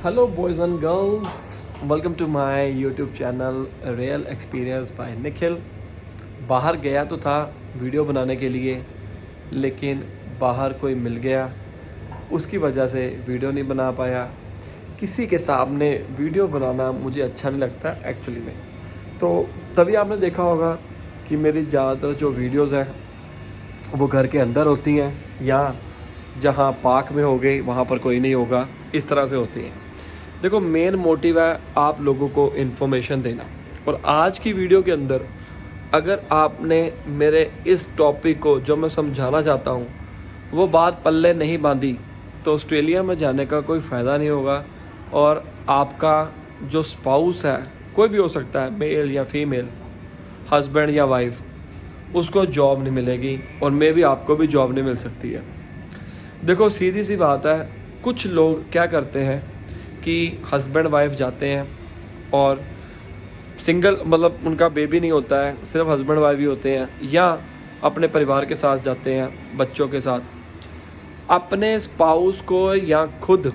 Hello boys and girls, welcome to my YouTube channel real experience by Nikhil. बाहर गया तो था वीडियो बनाने के लिए, लेकिन बाहर कोई मिल गया, उसकी वजह से वीडियो नहीं बना पाया। किसी के सामने वीडियो बनाना मुझे अच्छा नहीं लगता एक्चुअली में। तो तभी आपने देखा होगा कि मेरी ज़्यादातर जो वीडियोज़ हैं वो घर के अंदर होती हैं, या जहाँ पार्क में हो गई वहाँ पर कोई नहीं होगा, इस तरह से होती हैं। देखो, मेन मोटिव है आप लोगों को इन्फॉर्मेशन देना। और आज की वीडियो के अंदर अगर आपने मेरे इस टॉपिक को जो मैं समझाना चाहता हूँ वो बात पल्ले नहीं बांधी, तो ऑस्ट्रेलिया में जाने का कोई फ़ायदा नहीं होगा। और आपका जो स्पाउस है, कोई भी हो सकता है, मेल या फीमेल, हस्बैंड या वाइफ, उसको जॉब नहीं मिलेगी, और मे भी आपको भी जॉब नहीं मिल सकती है। देखो, सीधी सी बात है, कुछ लोग क्या करते हैं कि हस्बैंड वाइफ जाते हैं और सिंगल, मतलब उनका बेबी नहीं होता है, सिर्फ हस्बैंड वाइफ ही होते हैं, या अपने परिवार के साथ जाते हैं बच्चों के साथ। अपने स्पाउस को या खुद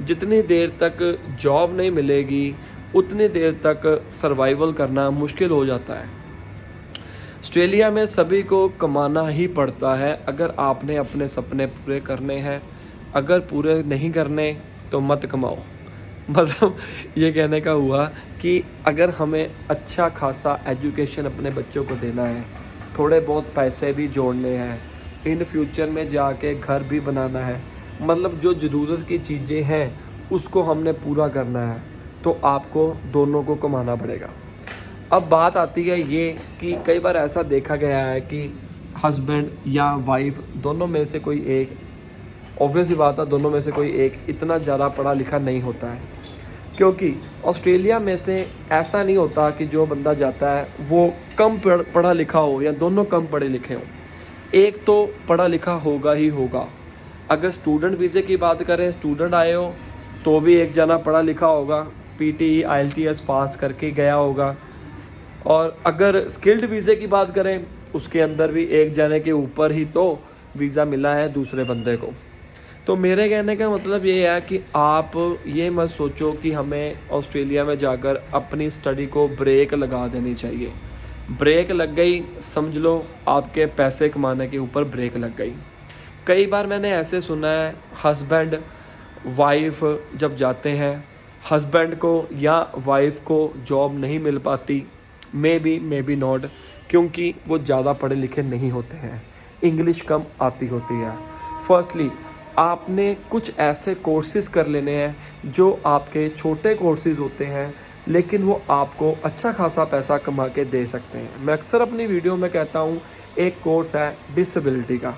जितनी देर तक जॉब नहीं मिलेगी उतनी देर तक सर्वाइवल करना मुश्किल हो जाता है। ऑस्ट्रेलिया में सभी को कमाना ही पड़ता है अगर आपने अपने सपने पूरे करने हैं। अगर पूरे नहीं करने तो मत कमाओ। मतलब ये कहने का हुआ कि अगर हमें अच्छा खासा एजुकेशन अपने बच्चों को देना है, थोड़े बहुत पैसे भी जोड़ने हैं, इन फ्यूचर में जाके घर भी बनाना है, मतलब जो ज़रूरत की चीज़ें हैं उसको हमने पूरा करना है, तो आपको दोनों को कमाना पड़ेगा। अब बात आती है ये कि कई बार ऐसा देखा गया है कि हस्बैंड या वाइफ दोनों में से कोई एक, ऑब्वियस ही बात है, दोनों में से कोई एक इतना ज़्यादा पढ़ा लिखा नहीं होता है। क्योंकि ऑस्ट्रेलिया में से ऐसा नहीं होता कि जो बंदा जाता है वो कम पढ़ा लिखा हो या दोनों कम पढ़े लिखे हों। एक तो पढ़ा लिखा होगा ही होगा। अगर स्टूडेंट वीज़े की बात करें, स्टूडेंट आए हो तो भी एक जना पढ़ा लिखा होगा, पीटी IELTS पास करके गया होगा। और अगर स्किल्ड वीज़े की बात करें, उसके अंदर भी एक जने के ऊपर ही तो वीज़ा मिला है दूसरे बंदे को। तो मेरे कहने का मतलब ये है कि आप ये मत सोचो कि हमें ऑस्ट्रेलिया में जाकर अपनी स्टडी को ब्रेक लगा देनी चाहिए। ब्रेक लग गई, समझ लो आपके पैसे कमाने के ऊपर ब्रेक लग गई। कई बार मैंने ऐसे सुना है, हस्बैंड वाइफ जब जाते हैं, हस्बैंड को या वाइफ को जॉब नहीं मिल पाती, मे बी नॉट, क्योंकि वो ज़्यादा पढ़े लिखे नहीं होते हैं, इंग्लिश कम आती होती है। फर्स्टली आपने कुछ ऐसे कोर्सेज़ कर लेने हैं जो आपके छोटे कोर्सेज़ होते हैं, लेकिन वो आपको अच्छा खासा पैसा कमा के दे सकते हैं। मैं अक्सर अपनी वीडियो में कहता हूँ, एक कोर्स है डिसेबिलिटी का।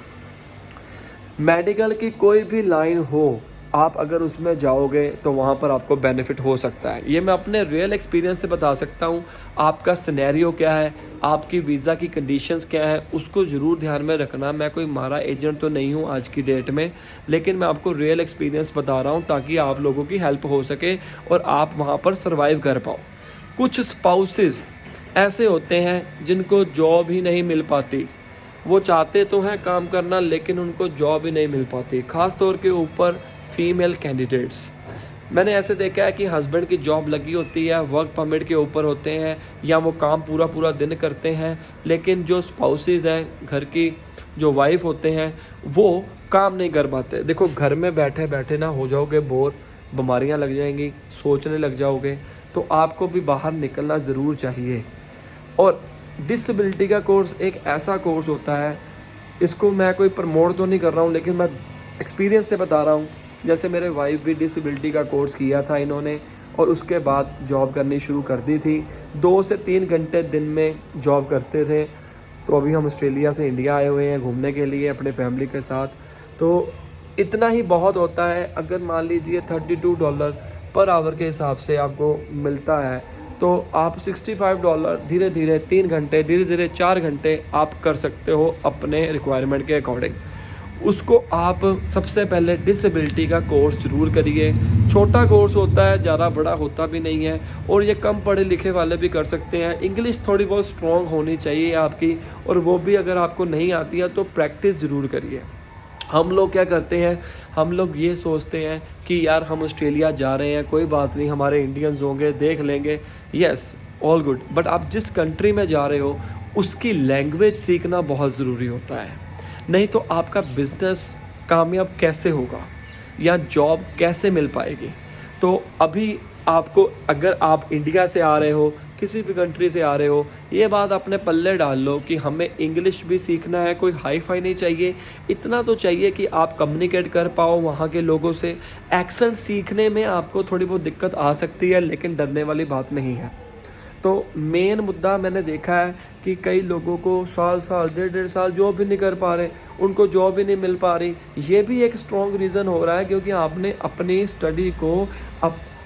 मेडिकल की कोई भी लाइन हो, आप अगर उसमें जाओगे तो वहाँ पर आपको बेनिफिट हो सकता है। ये मैं अपने रियल एक्सपीरियंस से बता सकता हूँ। आपका सिनेरियो क्या है, आपकी वीज़ा की कंडीशंस क्या है, उसको ज़रूर ध्यान में रखना। मैं कोई मारा एजेंट तो नहीं हूँ आज की डेट में, लेकिन मैं आपको रियल एक्सपीरियंस बता रहा हूँ ताकि आप लोगों की हेल्प हो सके और आप वहाँ पर सर्वाइव कर पाओ। कुछ स्पाउसेस ऐसे होते हैं जिनको जॉब ही नहीं मिल पाती। वो चाहते तो हैं काम करना, लेकिन उनको जॉब ही नहीं मिल पाती, ख़ास तौर के ऊपर फीमेल कैंडिडेट्स। मैंने ऐसे देखा है कि हस्बैंड की जॉब लगी होती है, वर्क परमिट के ऊपर होते हैं, या वो काम पूरा दिन करते हैं, लेकिन जो स्पाउसेस हैं, घर की जो वाइफ होते हैं, वो काम नहीं कर पाते। देखो, घर में बैठे बैठे ना हो जाओगे बोर, बीमारियां लग जाएंगी, सोचने लग जाओगे, तो आपको भी बाहर निकलना ज़रूर चाहिए। और डिसेबिलिटी का कोर्स एक ऐसा कोर्स होता है, इसको मैं कोई प्रमोट तो नहीं कर रहा हूँ, लेकिन मैं एक्सपीरियंस से बता रहा हूँ। जैसे मेरे वाइफ भी डिसेबिलिटी का कोर्स किया था इन्होंने, और उसके बाद जॉब करनी शुरू कर दी थी। 2 से 3 घंटे दिन में जॉब करते थे। तो अभी हम ऑस्ट्रेलिया से इंडिया आए हुए हैं घूमने के लिए अपने फैमिली के साथ। तो इतना ही बहुत होता है। अगर मान लीजिए $32 पर आवर के हिसाब से आपको मिलता है, तो आप $65 धीरे धीरे 3 घंटे, धीरे धीरे 4 घंटे आप कर सकते हो अपने रिक्वायरमेंट के अकॉर्डिंग। उसको आप सबसे पहले डिसेबिलिटी का कोर्स ज़रूर करिए। छोटा कोर्स होता है, ज़्यादा बड़ा होता भी नहीं है, और ये कम पढ़े लिखे वाले भी कर सकते हैं। इंग्लिश थोड़ी बहुत स्ट्रॉन्ग होनी चाहिए आपकी, और वो भी अगर आपको नहीं आती है तो प्रैक्टिस ज़रूर करिए। हम लोग क्या करते हैं, हम लोग ये सोचते हैं कि यार हम ऑस्ट्रेलिया जा रहे हैं, कोई बात नहीं, हमारे इंडियंस होंगे, देख लेंगे, यस ऑल गुड, बट आप जिस कंट्री में जा रहे हो उसकी लैंग्वेज सीखना बहुत ज़रूरी होता है। नहीं तो आपका बिजनेस कामयाब कैसे होगा या जॉब कैसे मिल पाएगी। तो अभी आपको, अगर आप इंडिया से आ रहे हो, किसी भी कंट्री से आ रहे हो, ये बात अपने पल्ले डाल लो कि हमें इंग्लिश भी सीखना है, कोई हाई फाई नहीं चाहिए, इतना तो चाहिए कि आप कम्युनिकेट कर पाओ वहाँ के लोगों से। एक्सेंट सीखने में आपको थोड़ी बहुत दिक्कत आ सकती है, लेकिन डरने वाली बात नहीं है। तो मेन मुद्दा मैंने देखा है कि कई लोगों को साल साल 1.5 साल जॉब भी नहीं कर पा रहे, उनको जॉब भी नहीं मिल पा रही। ये भी एक स्ट्रॉन्ग रीज़न हो रहा है क्योंकि आपने अपनी स्टडी को,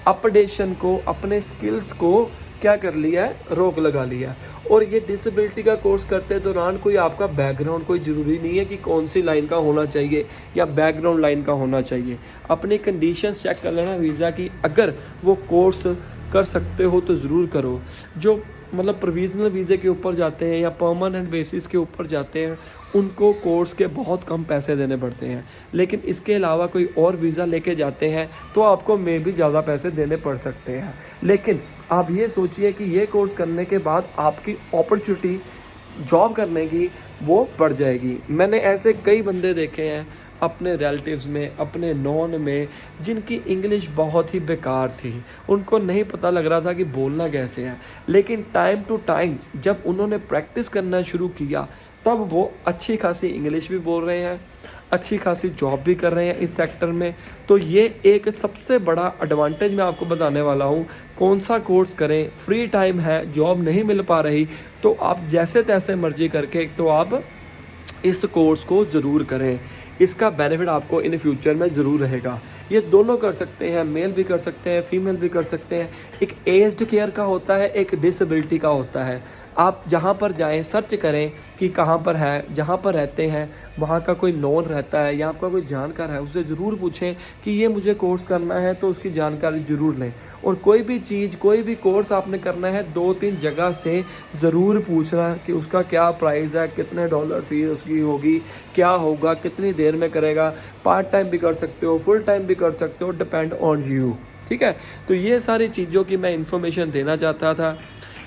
अपडेशन को, अपने स्किल्स को क्या कर लिया है, रोक लगा लिया है। और ये डिसेबिलिटी का कोर्स करते दौरान कोई आपका बैकग्राउंड कोई ज़रूरी नहीं है कि कौन सी लाइन का होना चाहिए या बैकग्राउंड लाइन का होना चाहिए। अपनी कंडीशंस चेक कर लेना वीज़ा की, अगर वो कोर्स कर सकते हो तो ज़रूर करो। जो मतलब प्रोविजनल वीज़े के ऊपर जाते हैं या परमानेंट बेसिस के ऊपर जाते हैं, उनको कोर्स के बहुत कम पैसे देने पड़ते हैं, लेकिन इसके अलावा कोई और वीज़ा लेके जाते हैं तो आपको मे भी ज़्यादा पैसे देने पड़ सकते हैं। लेकिन आप ये सोचिए कि ये कोर्स करने के बाद आपकी अपॉर्चुनिटी जॉब करने की वो बढ़ जाएगी। मैंने ऐसे कई बंदे देखे हैं अपने रिलेटिव्स में, अपने नॉन में, जिनकी इंग्लिश बहुत ही बेकार थी, उनको नहीं पता लग रहा था कि बोलना कैसे है, लेकिन टाइम टू टाइम जब उन्होंने प्रैक्टिस करना शुरू किया तब वो अच्छी खासी इंग्लिश भी बोल रहे हैं, अच्छी खासी जॉब भी कर रहे हैं इस सेक्टर में। तो ये एक सबसे बड़ा एडवांटेज मैं आपको बताने वाला हूँ। कौन सा कोर्स करें, फ्री टाइम है, जॉब नहीं मिल पा रही, तो आप जैसे तैसे मर्जी करके तो आप इस कोर्स को ज़रूर करें। इसका बेनिफिट आपको इन फ्यूचर में ज़रूर रहेगा। ये दोनों कर सकते हैं, मेल भी कर सकते हैं, फीमेल भी कर सकते हैं। एक एज्ड केयर का होता है, एक डिसेबिलिटी का होता है। आप जहाँ पर जाएं सर्च करें कि कहाँ पर है, जहाँ पर रहते हैं वहाँ का कोई नोन रहता है या आपका कोई जानकार है, उससे ज़रूर पूछें कि ये मुझे कोर्स करना है, तो उसकी जानकारी ज़रूर लें। और कोई भी चीज़, कोई भी कोर्स आपने करना है 2-3 जगह से ज़रूर पूछना कि उसका क्या प्राइस है, कितने डॉलर फीस उसकी होगी, क्या होगा, कितनी देर में करेगा। पार्ट टाइम भी कर सकते हो, फुल टाइम भी कर सकते हो, डिपेंड ऑन यू। ठीक है, तो ये सारी चीज़ों की मैं इन्फॉर्मेशन देना चाहता था।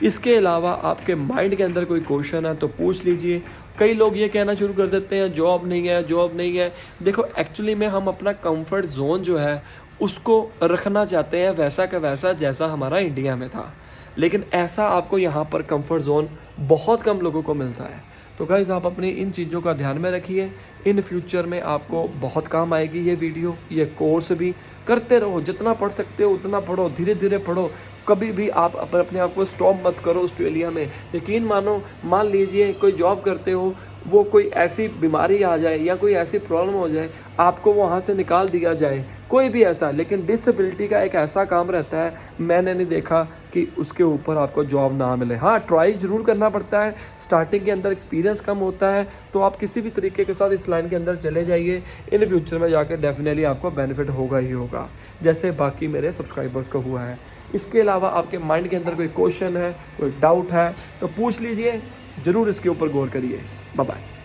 इसके अलावा आपके माइंड के अंदर कोई क्वेश्चन है तो पूछ लीजिए। कई लोग ये कहना शुरू कर देते हैं जॉब नहीं है, जॉब नहीं है। देखो एक्चुअली में हम अपना कंफर्ट जोन जो है उसको रखना चाहते हैं वैसा का वैसा जैसा हमारा इंडिया में था, लेकिन ऐसा आपको यहाँ पर कंफर्ट जोन बहुत कम लोगों को मिलता है। तो गाइज़ आप अपनी इन चीज़ों का ध्यान में रखिए, इन फ्यूचर में आपको बहुत काम आएगी ये वीडियो, ये कोर्स भी। करते रहो, जितना पढ़ सकते हो उतना पढ़ो, धीरे धीरे पढ़ो। कभी भी आप अपने आप को स्टॉप मत करो ऑस्ट्रेलिया में। यकीन मानो, मान लीजिए कोई जॉब करते हो, वो कोई ऐसी बीमारी आ जाए या कोई ऐसी प्रॉब्लम हो जाए, आपको वहाँ से निकाल दिया जाए, कोई भी ऐसा। लेकिन डिसेबिलिटी का एक ऐसा काम रहता है, मैंने नहीं देखा कि उसके ऊपर आपको जॉब ना मिले। हाँ, ट्राई ज़रूर करना पड़ता है, स्टार्टिंग के अंदर एक्सपीरियंस कम होता है, तो आप किसी भी तरीके के साथ इस लाइन के अंदर चले जाइए। इन फ्यूचर में जाकर डेफिनेटली आपको बेनिफिट होगा ही होगा, जैसे बाकी मेरे सब्सक्राइबर्स को हुआ है। इसके अलावा आपके माइंड के अंदर कोई क्वेश्चन है, कोई डाउट है तो पूछ लीजिए, ज़रूर इसके ऊपर गौर करिए। Bye bye.